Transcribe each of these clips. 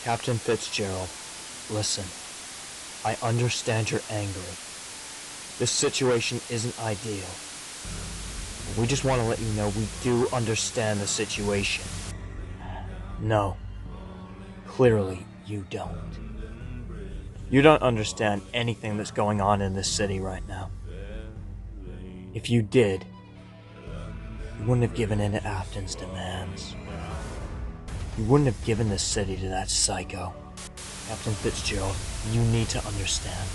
Captain Fitzgerald, listen. I understand you're angry. This situation isn't ideal. We just want to let you know we do understand the situation. No. Clearly, you don't. You don't understand anything that's going on in this city right now. If you did, you wouldn't have given in to Afton's demands. You wouldn't have given this city to that psycho. Captain Fitzgerald, you need to understand.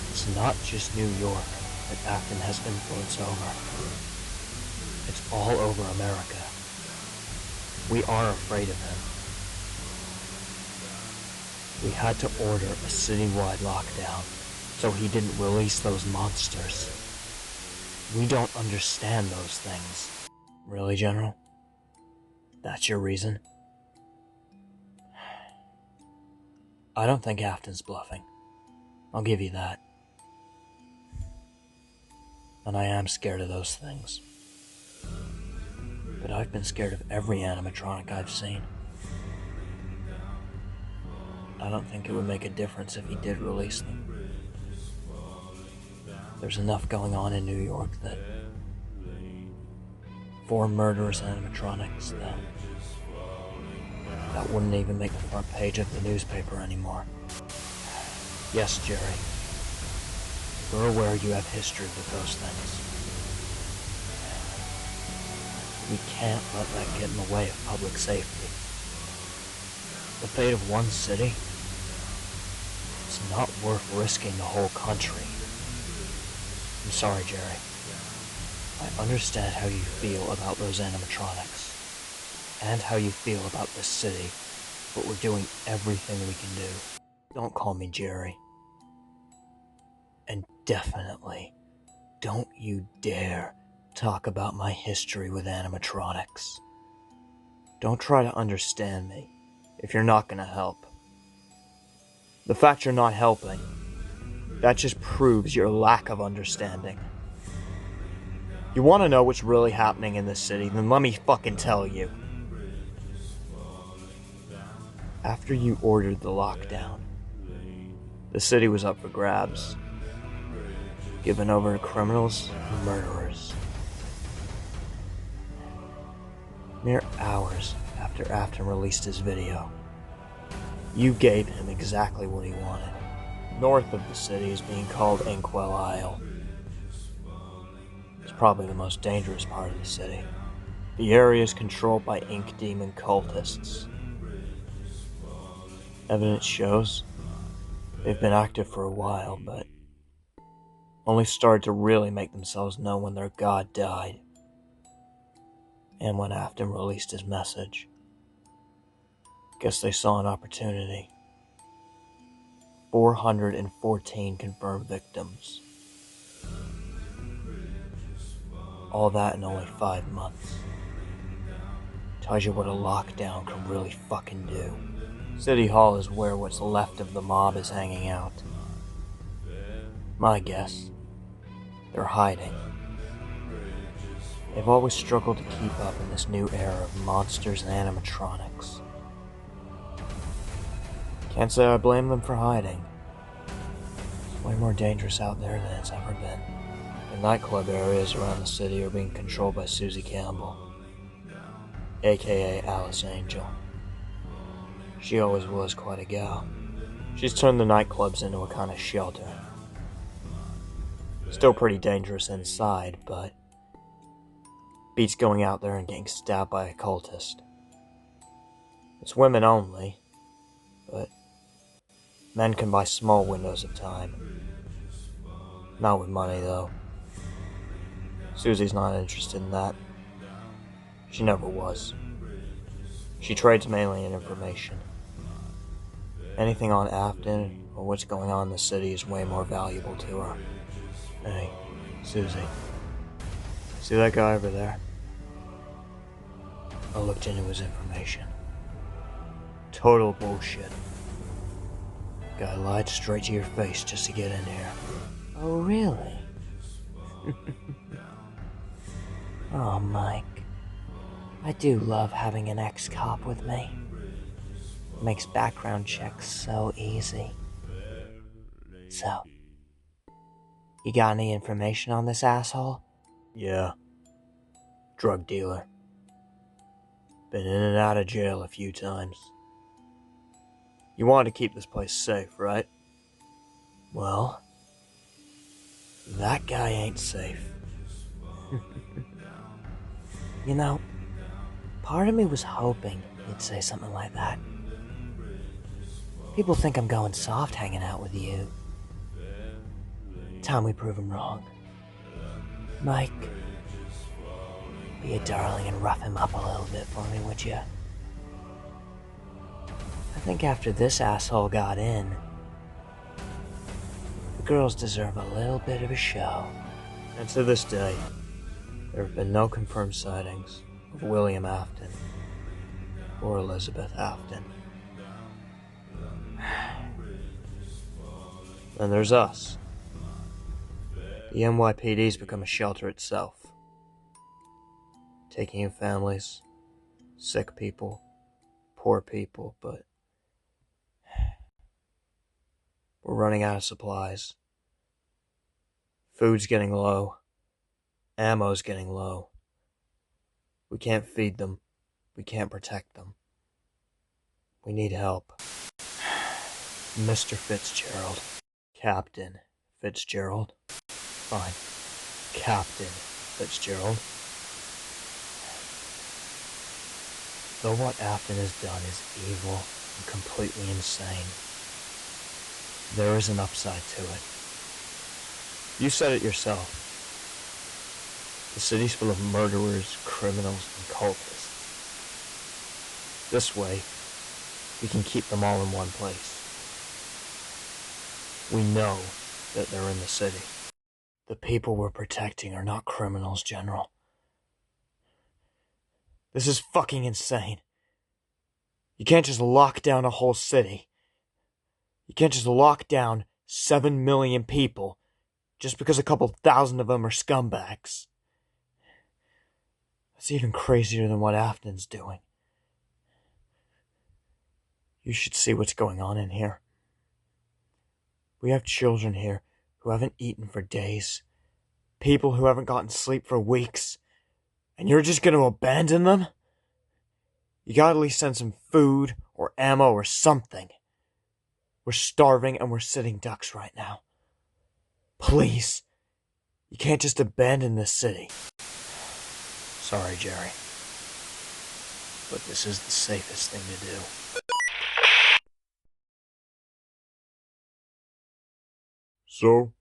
It's not just New York that Afton has influence over. It's all over America. We are afraid of him. We had to order a citywide lockdown so he didn't release those monsters. We don't understand those things. Really, General? That's your reason? I don't think Afton's bluffing. I'll give you that. And I am scared of those things. But I've been scared of every animatronic I've seen. I don't think it would make a difference if he did release them. There's enough going on in New York that 4 murderous animatronics that wouldn't even make the front page of the newspaper anymore. Yes, Jerry. We're aware you have history with those things. We can't let that get in the way of public safety. The fate of one city, it's not worth risking the whole country. I'm sorry, Jerry. I understand how you feel about those animatronics, and how you feel about this city, but we're doing everything we can do. Don't call me Jerry. And definitely, don't you dare talk about my history with animatronics. Don't try to understand me if you're not gonna help. The fact you're not helping, that just proves your lack of understanding. You wanna know what's really happening in this city? Then let me fucking tell you. After you ordered the lockdown, the city was up for grabs. Given over to criminals and murderers. Mere hours after Afton released his video, you gave him exactly what he wanted. North of the city is being called Inkwell Isle. It's probably the most dangerous part of the city. The area is controlled by Ink Demon cultists. Evidence shows they've been active for a while, but only started to really make themselves known when their god died. And when Afton released his message. Guess they saw an opportunity. 414 confirmed victims. All that in only 5 months. Tells you what a lockdown can really fucking do. City Hall is where what's left of the mob is hanging out. My guess, they're hiding. They've always struggled to keep up in this new era of monsters and animatronics. Can't say I blame them for hiding. It's way more dangerous out there than it's ever been. The nightclub areas around the city are being controlled by Susie Campbell, aka Alice Angel. She always was quite a gal. She's turned the nightclubs into a kind of shelter. Still pretty dangerous inside, but beats going out there and getting stabbed by a cultist. It's women only, but men can buy small windows of time. Not with money, though. Susie's not interested in that. She never was. She trades mainly in information. Anything on Afton or what's going on in the city is way more valuable to her. Hey, Susie. See that guy over there? I looked into his information. Total bullshit. Guy lied straight to your face just to get in here. Oh, really? Oh, Mike. I do love having an ex-cop with me. Makes background checks so easy. So, you got any information on this asshole? Yeah. Drug dealer. Been in and out of jail a few times. You wanted to keep this place safe, right? Well, that guy ain't safe. You know, part of me was hoping you'd say something like that. People think I'm going soft hanging out with you. Time we prove them wrong. Mike, be a darling and rough him up a little bit for me, would you? I think after this asshole got in, the girls deserve a little bit of a show. And to this day, there have been no confirmed sightings of William Afton or Elizabeth Afton. Then there's us. The NYPD's become a shelter itself, taking in families, sick people, poor people, but we're running out of supplies. Food's getting low. Ammo's getting low. We can't feed them. We can't protect them. We need help. Mr. Fitzgerald. Captain Fitzgerald. Fine. Captain Fitzgerald. Though what Afton has done is evil and completely insane, there is an upside to it. You said it yourself. The city's full of murderers, criminals, and cultists. This way, we can keep them all in one place. We know that they're in the city. The people we're protecting are not criminals, General. This is fucking insane. You can't just lock down a whole city. You can't just lock down 7 million people just because a couple thousand of them are scumbags. That's even crazier than what Afton's doing. You should see what's going on in here. We have children here who haven't eaten for days. People who haven't gotten sleep for weeks. And you're just going to abandon them? You gotta at least send some food or ammo or something. We're starving and we're sitting ducks right now. Please. You can't just abandon this city. Sorry, Jerry. But this is the safest thing to do. So?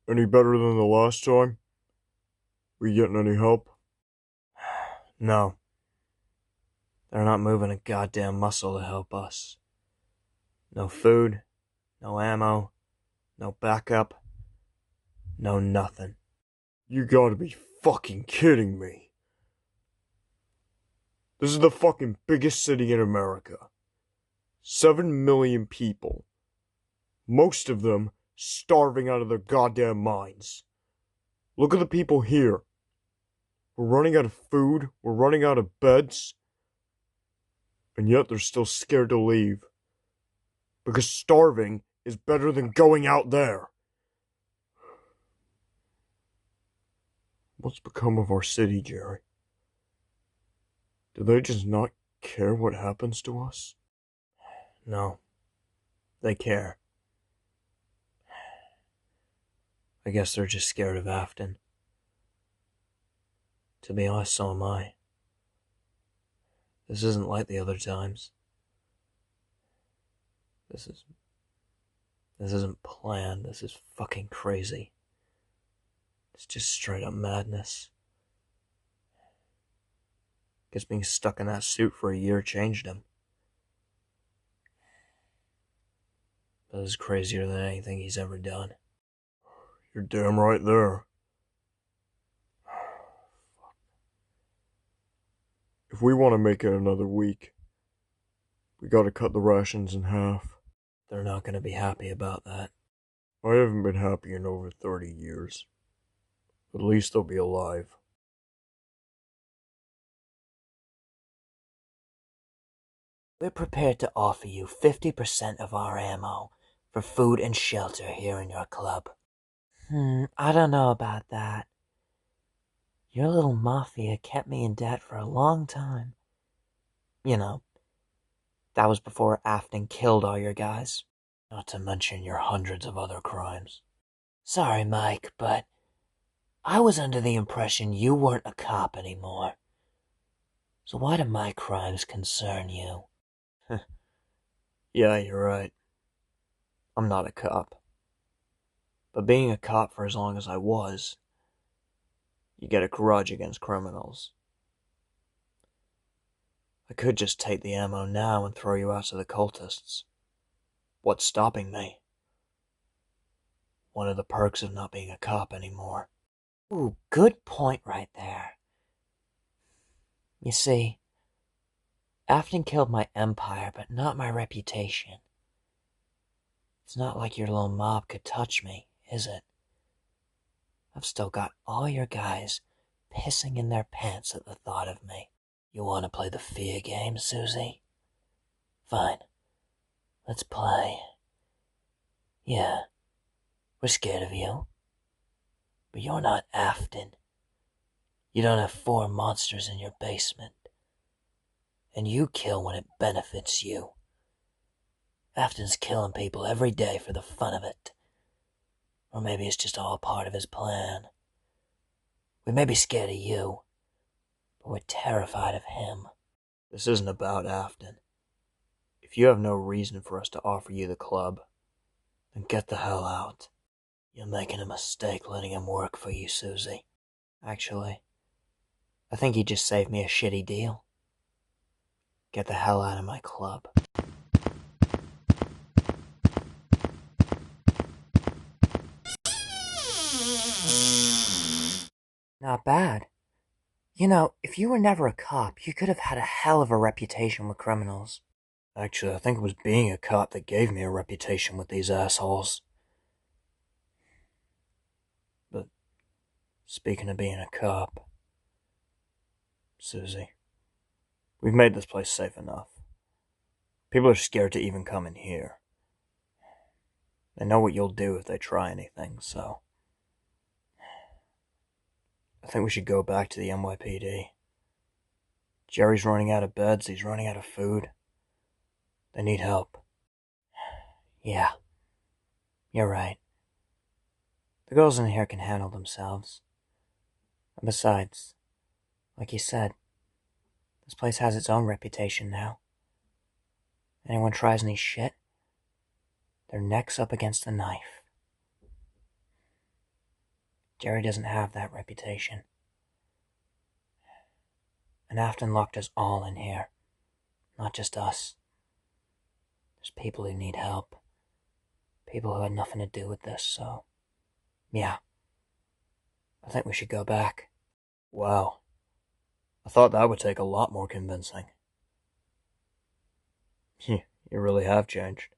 Any better than the last time? We getting any help? No. They're not moving a goddamn muscle to help us. No food, no ammo, no backup, no nothing. You gotta be fucking kidding me. This is the fucking biggest city in America. 7 million people. Most of them starving out of their goddamn minds. Look at the people here. We're running out of food, we're running out of beds, and yet they're still scared to leave. Because starving is better than going out there. What's become of our city, Jerry? Do they just not care what happens to us? No. They care. I guess they're just scared of Afton. To be honest, so am I. This isn't like the other times. This isn't planned. This is fucking crazy. It's just straight up madness. Guess being stuck in that suit for a year changed him. That is crazier than anything he's ever done. You're damn right there. If we want to make it another week, we gotta cut the rations in half. They're not going to be happy about that. I haven't been happy in over 30 years. At least they'll be alive. We're prepared to offer you 50% of our ammo for food and shelter here in your club. I don't know about that. Your little mafia kept me in debt for a long time. You know, that was before Afton killed all your guys. Not to mention your hundreds of other crimes. Sorry, Mike, but I was under the impression you weren't a cop anymore. So why do my crimes concern you? Yeah, you're right. I'm not a cop. But being a cop for as long as I was, you get a grudge against criminals. I could just take the ammo now and throw you out to the cultists. What's stopping me? One of the perks of not being a cop anymore. Ooh, good point right there. You see, Afton killed my empire, but not my reputation. It's not like your little mob could touch me, is it? I've still got all your guys pissing in their pants at the thought of me. You want to play the fear game, Susie? Fine. Let's play. Yeah, we're scared of you. But you're not Afton. You don't have 4 monsters in your basement. And you kill when it benefits you. Afton's killing people every day for the fun of it. Or maybe it's just all part of his plan. We may be scared of you, but we're terrified of him. This isn't about Afton. If you have no reason for us to offer you the club, then get the hell out. You're making a mistake letting him work for you, Susie. Actually, I think he just saved me a shitty deal. Get the hell out of my club. Not bad. You know, if you were never a cop, you could have had a hell of a reputation with criminals. Actually, I think it was being a cop that gave me a reputation with these assholes. But speaking of being a cop, Susie, we've made this place safe enough. People are scared to even come in here. They know what you'll do if they try anything, so I think we should go back to the NYPD. Jerry's running out of beds, he's running out of food. They need help. Yeah, you're right. The girls in here can handle themselves. And besides, like you said, this place has its own reputation now. Anyone tries any shit, their neck's up against the knife. Jerry doesn't have that reputation. And Afton locked us all in here, not just us. There's people who need help. People who had nothing to do with this, so yeah. I think we should go back. Wow. I thought that would take a lot more convincing. You really have changed.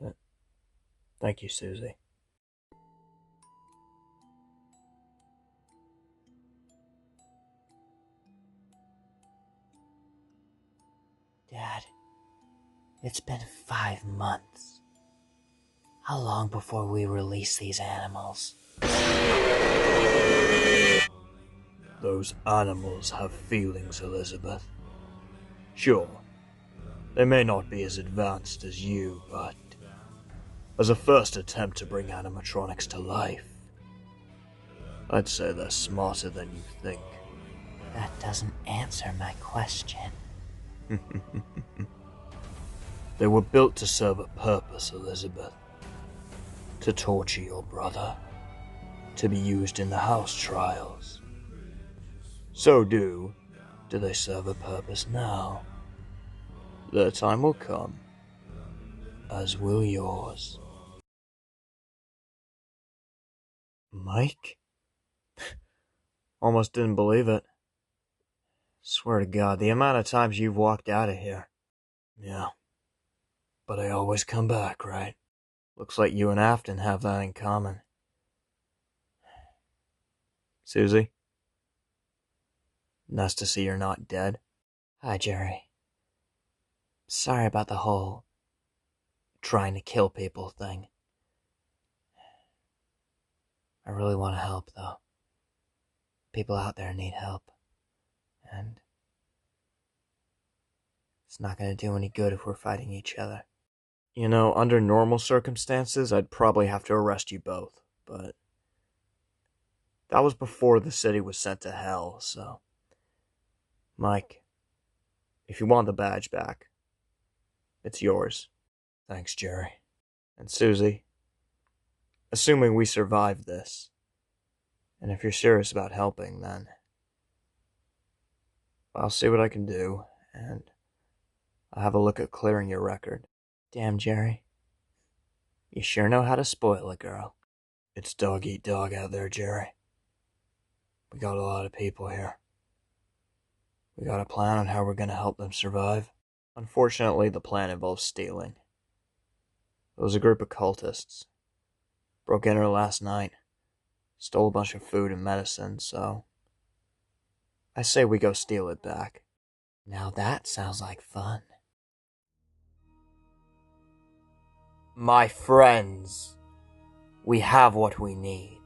But thank you, Susie. Dad, it's been 5 months. How long before we release these animals? Those animals have feelings, Elizabeth. Sure, they may not be as advanced as you, but as a first attempt to bring animatronics to life, I'd say they're smarter than you think. That doesn't answer my question. They were built to serve a purpose, Elizabeth. To torture your brother. To be used in the house trials. So do they serve a purpose now? Their time will come, as will yours. Mike? Almost didn't believe it. Swear to God, the amount of times you've walked out of here. Yeah. but I always come back, right? Looks like you and Afton have that in common. Susie? Nice to see you're not dead. Hi, Jerry. Sorry about the whole trying to kill people thing. I really want to help, though. People out there need help. And it's not going to do any good if we're fighting each other. You know, under normal circumstances, I'd probably have to arrest you both, but that was before the city was sent to hell, so... Mike, if you want the badge back, it's yours. Thanks, Jerry. And Susie, assuming we survive this, and if you're serious about helping, then I'll see what I can do, and I'll have a look at clearing your record. Damn, Jerry. You sure know how to spoil a girl. It's dog eat dog out there, Jerry. We got a lot of people here. We got a plan on how we're going to help them survive. Unfortunately, the plan involves stealing. There was a group of cultists. Broke in here last night. Stole a bunch of food and medicine, so... I say we go steal it back. Now that sounds like fun. My friends, we have what we need.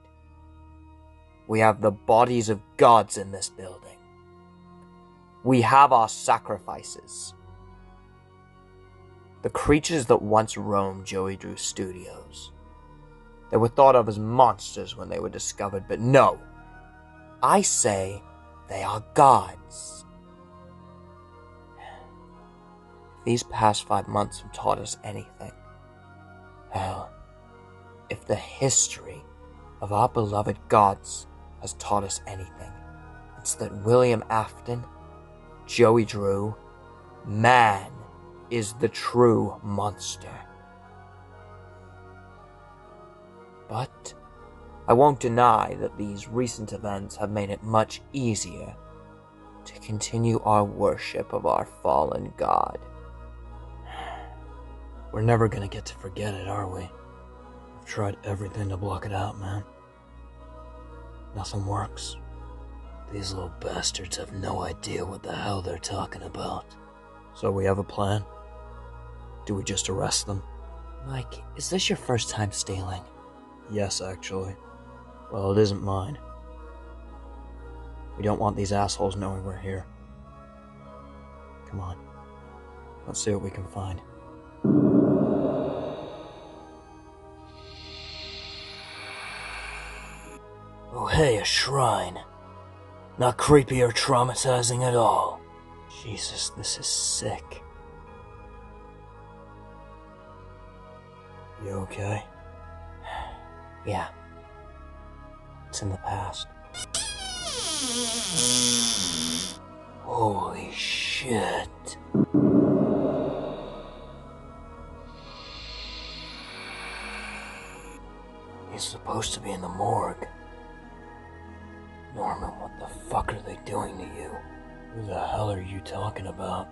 We have the bodies of gods in this building. We have our sacrifices. The creatures that once roamed Joey Drew's studios. They were thought of as monsters when they were discovered, but no. I say they are gods. If these past 5 months have taught us anything, hell, if the history of our beloved gods has taught us anything, it's that William Afton, Joey Drew, man is the true monster. But I won't deny that these recent events have made it much easier to continue our worship of our fallen god. We're never gonna get to forget it, are we? I've tried everything to block it out, man. Nothing works. These little bastards have no idea what the hell they're talking about. So we have a plan? Do we just arrest them? Mike, is this your first time stealing? Yes, actually. Well, it isn't mine. We don't want these assholes knowing we're here. Come on. Let's see what we can find. Oh hey, a shrine. Not creepy or traumatizing at all. Jesus, this is sick. You okay? Yeah. It's in the past. Holy shit. He's supposed to be in the morgue. Norman, what the fuck are they doing to you? Who the hell are you talking about?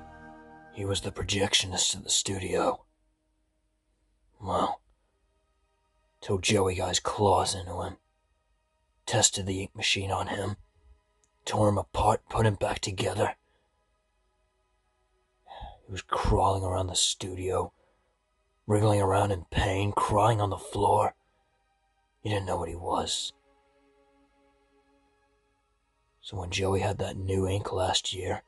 He was the projectionist at the studio. Well, till Joey got his claws into him. Tested the ink machine on him. Tore him apart, put him back together. He was crawling around the studio, wriggling around in pain, crying on the floor. You didn't know what he was. So when Joey had that new ink last year,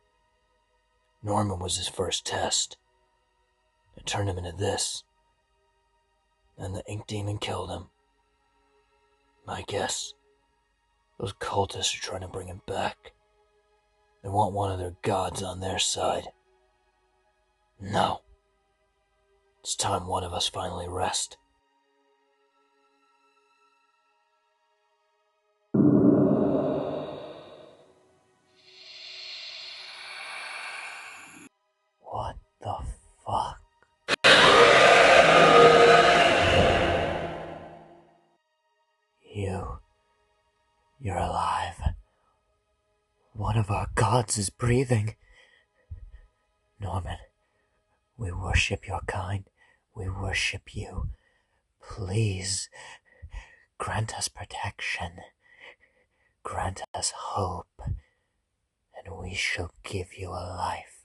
Norman was his first test. It turned him into this. And the ink demon killed him. I guess those cultists are trying to bring him back. They want one of their gods on their side. No. It's time one of us finally rest. What the fuck? You're alive. One of our gods is breathing. Norman, we worship your kind. We worship you. Please, grant us protection. Grant us hope, and we shall give you a life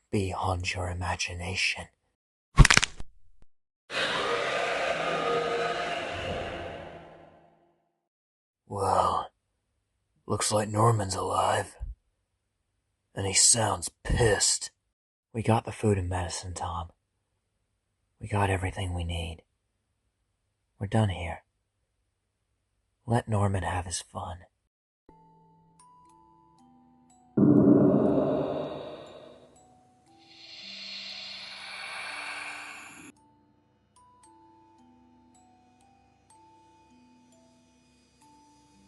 beyond your imagination. Well, looks like Norman's alive. And he sounds pissed. We got the food and medicine, Tom. We got everything we need. We're done here. Let Norman have his fun.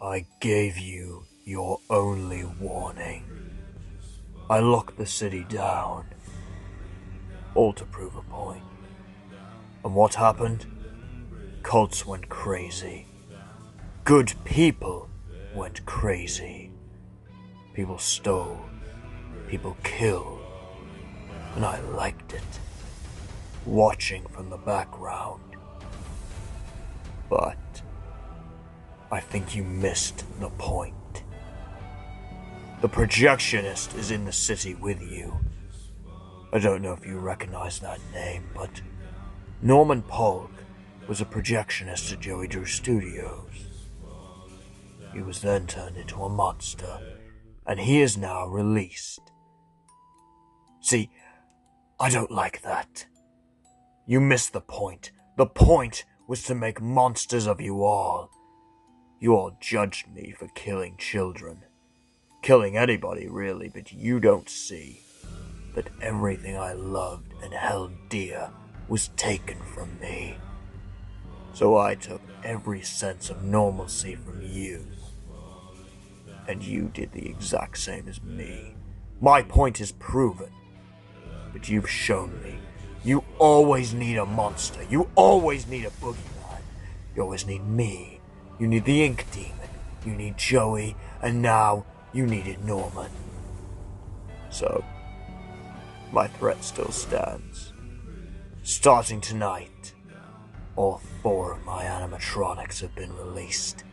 I gave you your only warning. I locked the city down, all to prove a point. And what happened? Cults went crazy. Good people went crazy. People stole, people killed, and I liked it, watching from the background. But I think you missed the point. The projectionist is in the city with you. I don't know if you recognize that name, but Norman Polk was a projectionist at Joey Drew Studios. He was then turned into a monster, and he is now released. See, I don't like that. You missed the point. The point was to make monsters of you all. You all judged me for killing children. Killing anybody, really, but you don't see that everything I loved and held dear was taken from me. So I took every sense of normalcy from you. And you did the exact same as me. My point is proven. But you've shown me. You always need a monster. You always need a boogeyman. You always need me. You need the Ink Demon. You need Joey. And now you needed Norman. So, my threat still stands. Starting tonight, all 4 of my animatronics have been released.